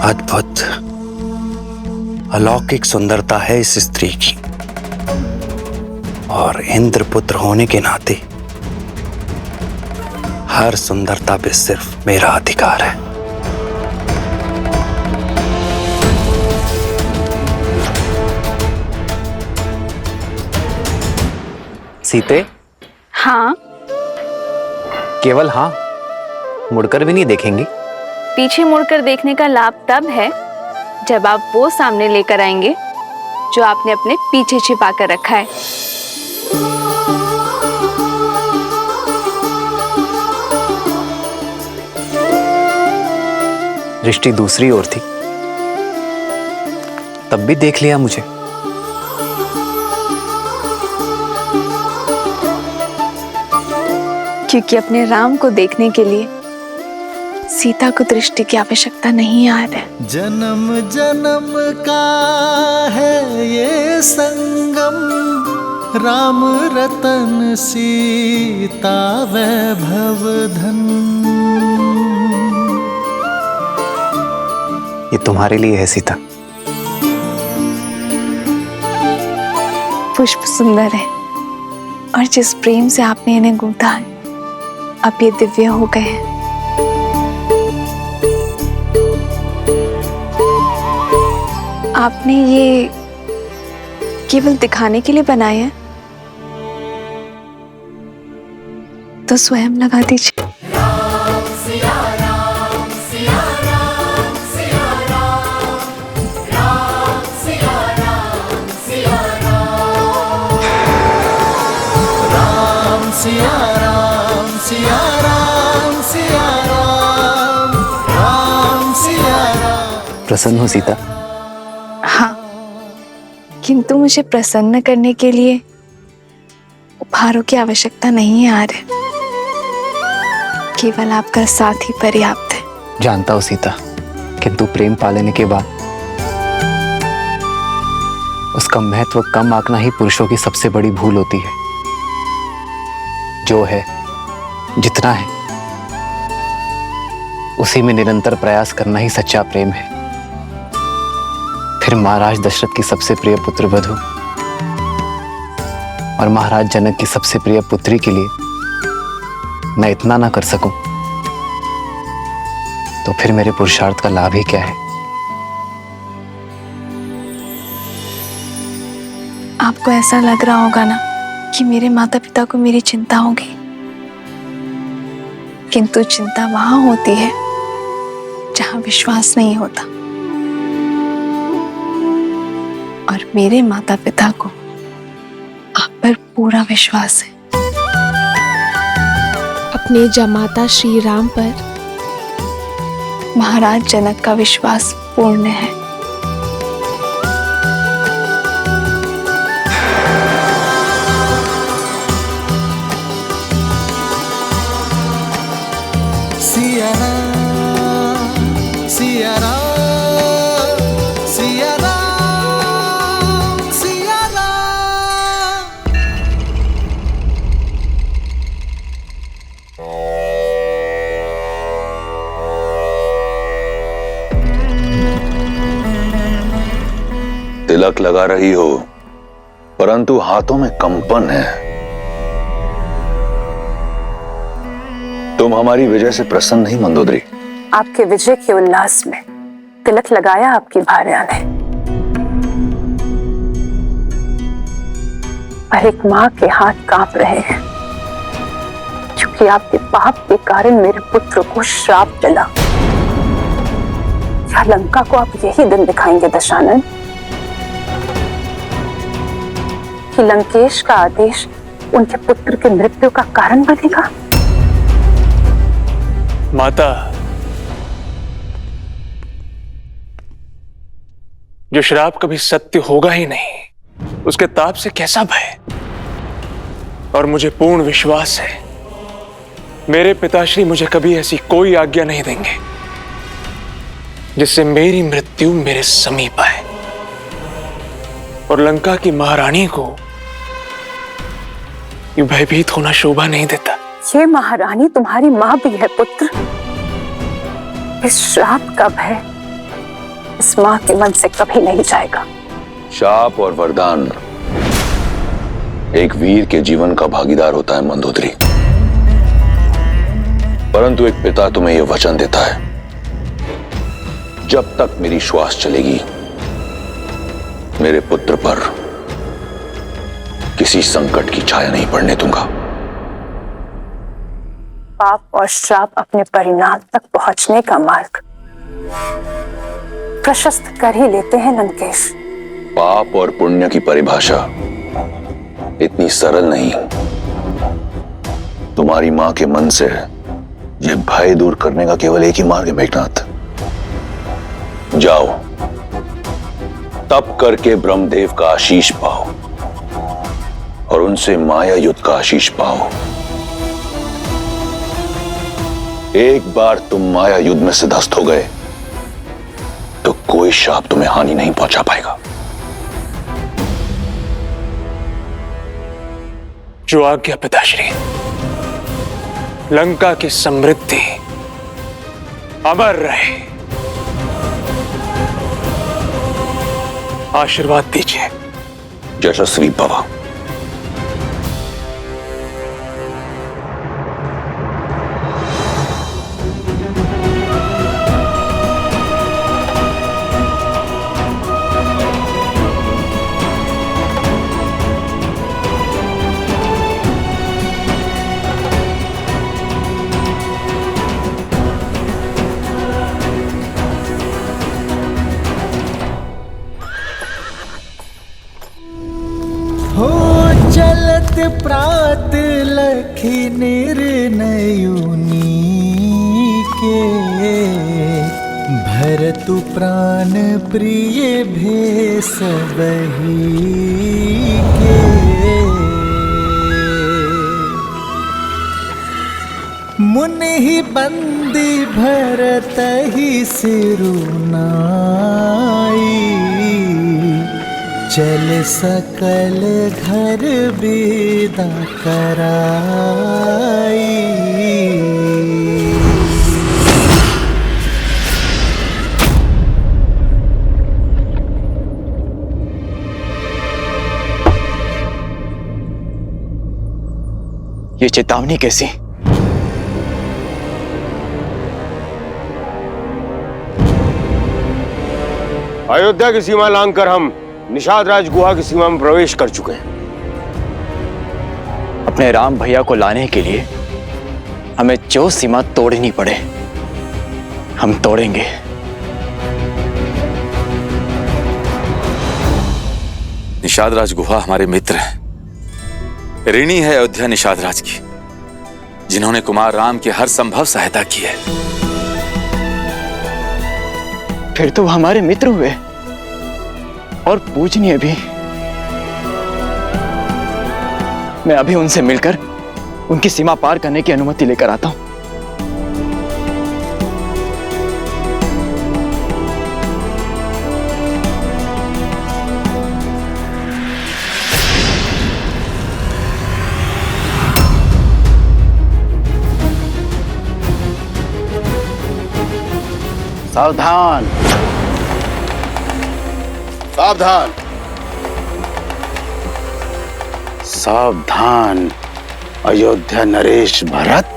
अद्भुत अलौकिक सुंदरता है इस स्त्री की, और इंद्रपुत्र होने के नाते हर सुंदरता पे सिर्फ मेरा अधिकार है। सीते? हाँ। केवल हाँ, मुड़कर भी नहीं देखेंगी? पीछे मुड़कर देखने का लाभ तब है जब आप वो सामने लेकर आएंगे जो आपने अपने पीछे छिपा कर रखा है। दृष्टि दूसरी ओर थी, तब भी देख लिया मुझे। क्योंकि अपने राम को देखने के लिए सीता को दृष्टि की आवश्यकता नहीं याद है। जन्म जन्म का है ये संगम, राम रतन सीता वैभव धन। ये तुम्हारे लिए है सीता। पुष्प सुंदर है, और जिस प्रेम से आपने इन्हें गूंथा है, अब ये दिव्य हो गए हैं। आपने ये केवल दिखाने के लिए बनाए हैं, तो स्वयं लगा दीजिए। प्रसन्न हो सीता? हाँ, किंतु मुझे प्रसन्न करने के लिए उपहारों की आवश्यकता नहीं है आर्य। केवल आपका साथ ही पर्याप्त है। जानता हूं सीता, किंतु प्रेम पालेने के बाद उसका महत्व कम आंकना ही पुरुषों की सबसे बड़ी भूल होती है। जो है, जितना है, उसी में निरंतर प्रयास करना ही सच्चा प्रेम है। फिर महाराज दशरथ की सबसे प्रिय पुत्र वधु और महाराज जनक की सबसे प्रिय पुत्री के लिए मैं इतना ना कर सकूं, तो फिर मेरे पुरुषार्थ का लाभ ही क्या है? आपको ऐसा लग रहा होगा ना कि मेरे माता पिता को मेरी चिंता होगी, किंतु चिंता वहां होती है जहां विश्वास नहीं होता, और मेरे माता पिता को आप पर पूरा विश्वास है। अपने जमाता श्री राम पर महाराज जनक का विश्वास पूर्ण है। सिया राम, सिया राम, सिया राम, सिया राम। तिलक लगा रही हो, परंतु हाथों में कंपन है। तुम हमारी विजय से प्रसन्न नहीं मंदोदरी? आपके विजय के उल्लास में तिलक लगाया आपकी भार्या ने, पर एक मां के हाथ कांप रहे हैं, क्योंकि आपके पाप के कारण मेरे पुत्र को श्राप चला। क्या लंका को आप यही दिन दिखाएंगे दशानन, कि लंकेश का आदेश उनके पुत्र की मृत्यु का कारण बनेगा? माता, जो श्राप कभी सत्य होगा ही नहीं, उसके ताप से कैसा भय? और मुझे पूर्ण विश्वास है मेरे पिताश्री मुझे कभी ऐसी कोई आज्ञा नहीं देंगे जिससे मेरी मृत्यु मेरे समीप आए, और लंका की महारानी को ये भयभीत होना शोभा नहीं देता। ये महारानी तुम्हारी मां भी है पुत्र। इस श्राप का भय इस मां के मन से कभी नहीं जाएगा। शाप और वरदान एक वीर के जीवन का भागीदार होता है मंदोदरी, परंतु एक पिता तुम्हें यह वचन देता है, जब तक मेरी श्वास चलेगी मेरे पुत्र पर किसी संकट की छाया नहीं पड़ने दूंगा। पाप और श्राप अपने परिणाम तक पहुंचने का मार्ग प्रशस्त कर ही लेते हैं लंकेश। पाप और पुण्य की परिभाषा इतनी सरल नहीं। तुम्हारी मां के मन से यह भय दूर करने का केवल एक ही मार्ग है मेघनाथ। जाओ, तप करके ब्रह्मदेव का आशीष पाओ और उनसे माया युद्ध का आशीष पाओ। एक बार तुम माया युद्ध में सिद्धस्त हो गए तो कोई शाप तुम्हें हानि नहीं पहुंचा पाएगा। जो आज्ञा पिताश्री। लंका की समृद्धि अमर रहे। आशीर्वाद दीजिए। यशस्वी भव। हो चलत प्रात लखी निर्णयुनी के, भरतु प्राण प्रिय भेष बही के। मुनि ही बंदी भरत ही सिरुनाई, चल सकल घर विदा कराई। ये चेतावनी कैसी? अयोध्या की सीमा लांघकर हम निषाद राज गुहा की सीमा में प्रवेश कर चुके हैं। अपने राम भैया को लाने के लिए हमें जो सीमा तोड़नी पड़े हम तोड़ेंगे। निषाद राज गुहा हमारे मित्र हैं। ऋणी है अयोध्या निषाद राज की, जिन्होंने कुमार राम की हर संभव सहायता की है। फिर तो वो हमारे मित्र हुए और पूजनीय भी। मैं अभी उनसे मिलकर उनकी सीमा पार करने की अनुमति लेकर आता हूं। सावधान, सावधान, सावधान अयोध्या नरेश भरत।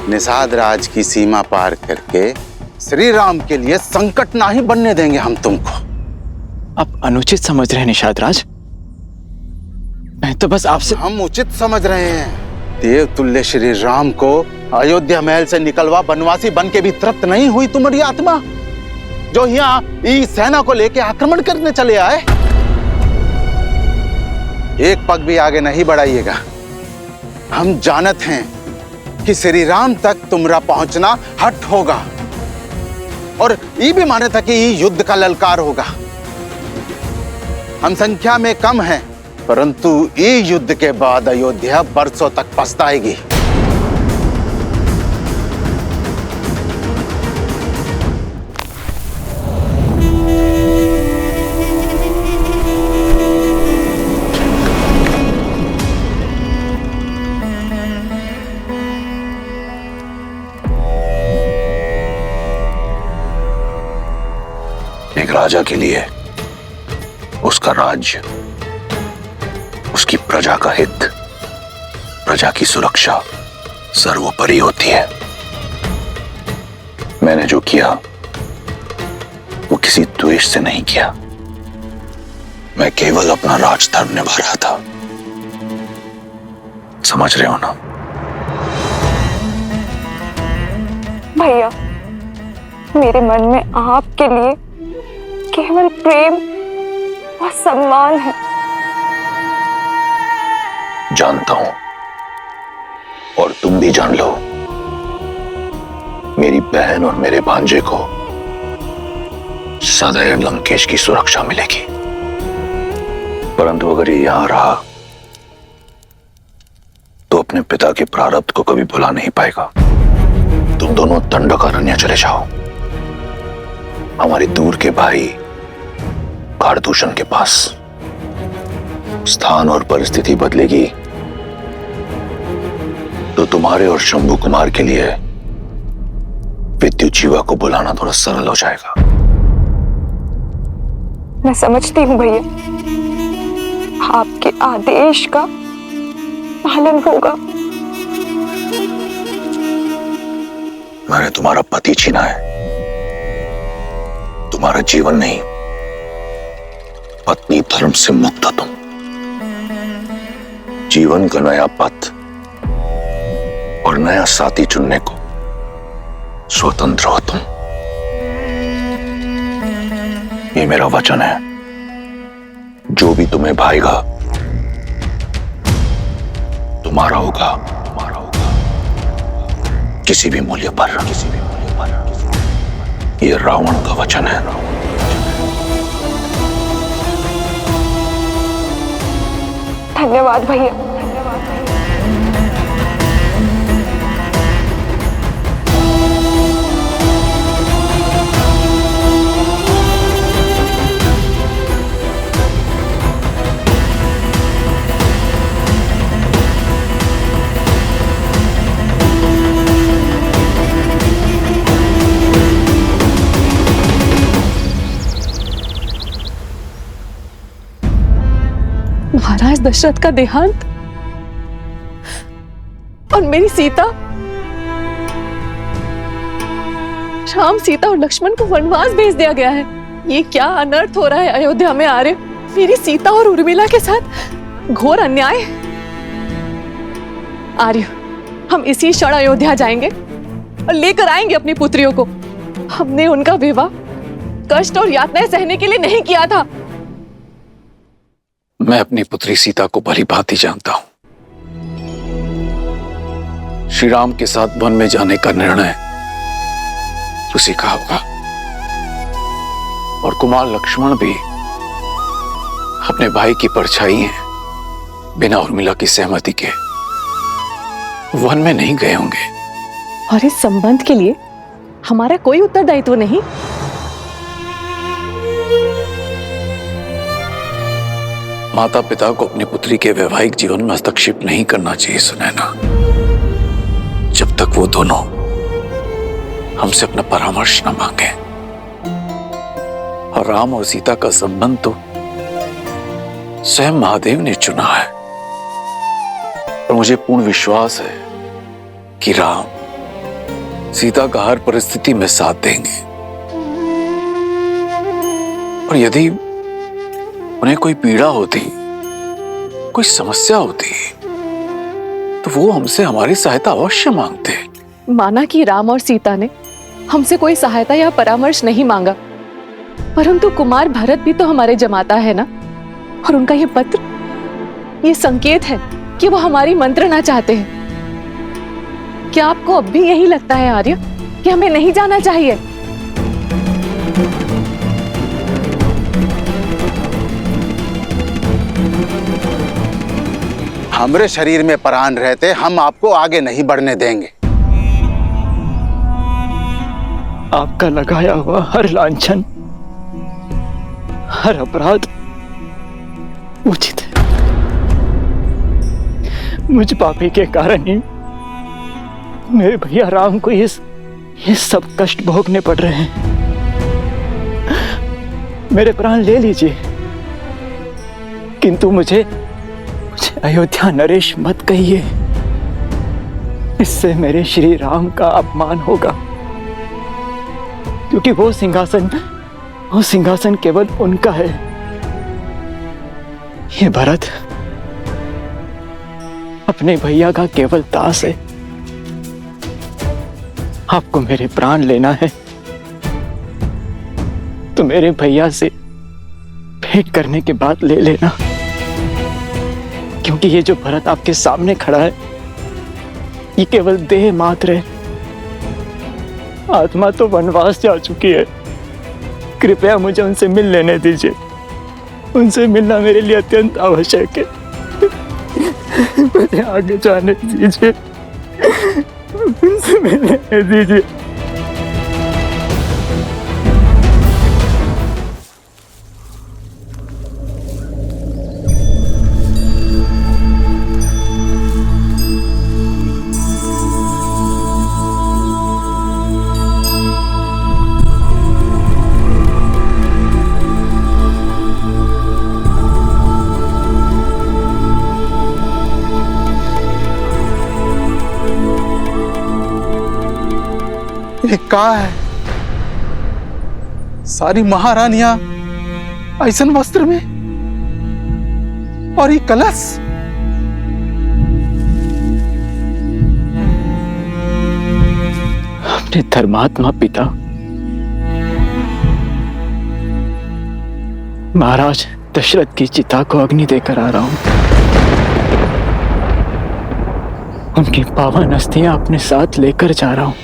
निषाद राज की सीमा पार करके श्री राम के लिए संकट ना ही बनने देंगे हम तुमको। आप अनुचित समझ रहे हैं निषाद राज। मैं तो बस आपसे। हम उचित समझ रहे हैं। देव तुल्य श्री राम को अयोध्या महल से निकलवा बनवासी बन के भी तृप्त नहीं हुई तुम्हारी आत्मा, जो यहाँ इस सेना को लेके आक्रमण करने चले आए। एक पग भी आगे नहीं बढ़ाइएगा। हम जानत हैं कि श्री राम तक तुम्हारा पहुंचना हट होगा और ये भी माने था कि ये युद्ध का ललकार होगा। हम संख्या में कम हैं, परंतु ये युद्ध के बाद अयोध्या बरसों तक पछताएगी। राजा के लिए उसका राज्य, उसकी प्रजा का हित, प्रजा की सुरक्षा सर्वोपरि होती है। मैंने जो किया वो किसी द्वेष से नहीं किया। मैं केवल अपना राजधर्म निभा रहा था। समझ रहे हो ना? भैया, मेरे मन में आपके लिए केवल प्रेम और सम्मान है। जानता हूं, और तुम भी जान लो, मेरी बहन और मेरे भांजे को सदैव लंकेश की सुरक्षा मिलेगी। परंतु अगर ये यहां रहा तो अपने पिता के प्रारब्ध को कभी भुला नहीं पाएगा। तुम दोनों दंडकारण्य चले जाओ, हमारे दूर के भाई कारदूषण के पास। स्थान और परिस्थिति बदलेगी तो तुम्हारे और शंभू कुमार के लिए विद्युजीवा को बुलाना थोड़ा सरल हो जाएगा। मैं समझती हूँ भैया, आपके आदेश का पालन होगा। मैंने तुम्हारा पति छीना है, तुम्हारा जीवन नहीं। पत्नी धर्म से मुक्त हो तुम। जीवन का नया पथ और नया साथी चुनने को स्वतंत्र हो तुम। ये मेरा वचन है, जो भी तुम्हें भाएगा तुम्हारा होगा, तुम्हारा होगा, किसी भी मूल्य पर, किसी भी मूल्य पर। ये रावण का वचन है। धन्यवाद भैया। महाराज दशरथ का देहांत और मेरी सीता, राम, सीता और लक्ष्मण को वनवास भेज दिया गया है। ये क्या अनर्थ हो रहा है अयोध्या में आर्य? मेरी सीता और उर्मिला के साथ घोर अन्याय। आर्य, हम इसी क्षण अयोध्या जाएंगे और लेकर आएंगे अपनी पुत्रियों को। हमने उनका विवाह कष्ट और यातनाएं सहने के लिए नहीं किया था। मैं अपनी पुत्री सीता को भली भांति जानता हूं। श्री राम के साथ वन में जाने का निर्णय उसी का होगा, और कुमार लक्ष्मण भी अपने भाई की परछाई हैं। बिना उर्मिला की सहमति के वन में नहीं गए होंगे। और इस संबंध के लिए हमारा कोई उत्तरदायित्व नहीं। माता पिता को अपनी पुत्री के वैवाहिक जीवन में हस्तक्षेप नहीं करना चाहिए सुनैना, जब तक वो दोनों हमसे अपना परामर्श न मांगे। और राम और सीता का संबंध तो स्वयं महादेव ने चुना है, और मुझे पूर्ण विश्वास है कि राम सीता का हर परिस्थिति में साथ देंगे। और यदि उन्हें कोई पीड़ा होती, कोई समस्या होती, तो वो हमसे हमारी सहायता अवश्य मांगते। माना कि राम और सीता ने हमसे कोई सहायता या परामर्श नहीं मांगा, परंतु कुमार भरत भी तो हमारे जमाता है ना। और उनका ये पत्र, ये संकेत है कि वो हमारी मंत्रणा चाहते हैं। क्या आपको अब भी यही लगता है आर्य कि हमें नहीं जाना चाहिए? हमरे शरीर में प्राण रहते हम आपको आगे नहीं बढ़ने देंगे। आपका लगाया हुआ हर लांछन, हर अपराध उचित है। मुझ पापी के कारण ही मेरे भैया राम को ये सब कष्ट भोगने पड़ रहे हैं। मेरे प्राण ले लीजिए, किंतु मुझे अयोध्या नरेश मत कहिए। इससे मेरे श्री राम का अपमान होगा, क्योंकि वो सिंहासन केवल उनका है। ये भरत अपने भैया का केवल दास है। आपको मेरे प्राण लेना है तो मेरे भैया से भेंट करने के बाद ले लेना, क्योंकि ये जो भरत आपके सामने खड़ा है ये केवल देह मात्र है। आत्मा तो वनवास जा चुकी है। कृपया मुझे उनसे मिल लेने दीजिए। उनसे मिलना मेरे लिए अत्यंत आवश्यक है। मुझे आगे जाने दीजिए, उनसे मिलने दीजिए। ये का है? सारी महारानियां ऐसन वस्त्र में, और ये कलश। अपने धर्मात्मा पिता महाराज दशरथ की चिता को अग्नि देकर आ रहा हूं। उनकी पावन अस्थियां अपने साथ लेकर जा रहा हूं,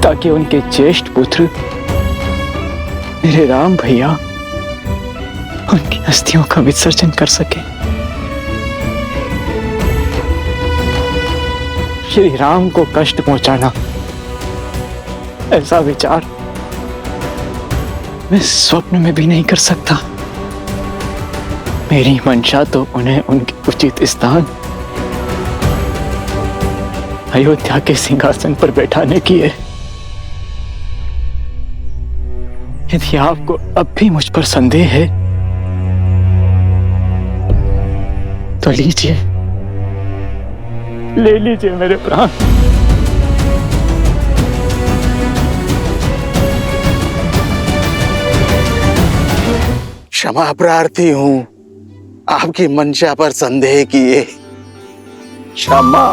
ताकि उनके ज्येष्ठ पुत्र मेरे राम भैया उनकी अस्थियों का विसर्जन कर सके। श्री राम को कष्ट पहुंचाना, ऐसा विचार मैं स्वप्न में भी नहीं कर सकता। मेरी मंशा तो उन्हें उनके उचित स्थान अयोध्या के सिंहासन पर बैठाने की है। यदि आपको अब भी मुझ पर संदेह है तो लीजिए, ले लीजिए मेरे प्राण। क्षमा प्रार्थी हूं आपकी मंशा पर संदेह किए। क्षमा।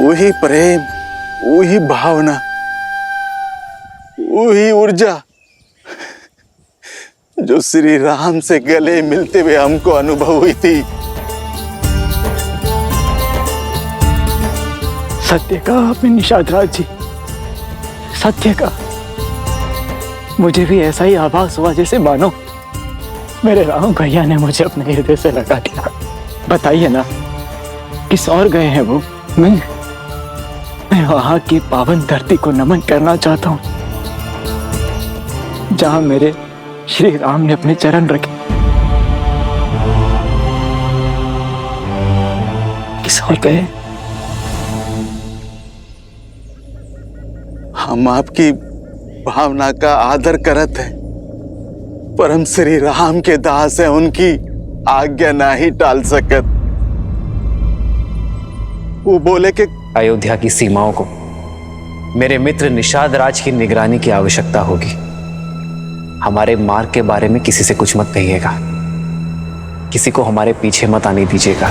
वही प्रेम, वही भावना, वही ऊर्जा जो श्री राम से गले मिलते हुए हमको अनुभव हुई थी। सत्य कहा आपने निषाद राज जी, सत्य का। मुझे भी ऐसा ही आभास हुआ जैसे मानो मेरे राम भैया ने मुझे अपने हृदय से लगा दिया। बताइए ना, किस और गए हैं वो? मैं वहां की पावन धरती को नमन करना चाहता हूं, जहां मेरे श्री राम ने अपने चरण रखे। किस और गए? हम आपकी भावना का आदर करत हैं, पर हम श्री राम के दास हैं, उनकी आज्ञा नहीं टाल सकत। वो बोले कि अयोध्या की सीमाओं को मेरे मित्र निषाद राज की निगरानी की आवश्यकता होगी। हमारे मार्ग के बारे में किसी से कुछ मत कहिएगा, किसी को हमारे पीछे मत आने दीजिएगा।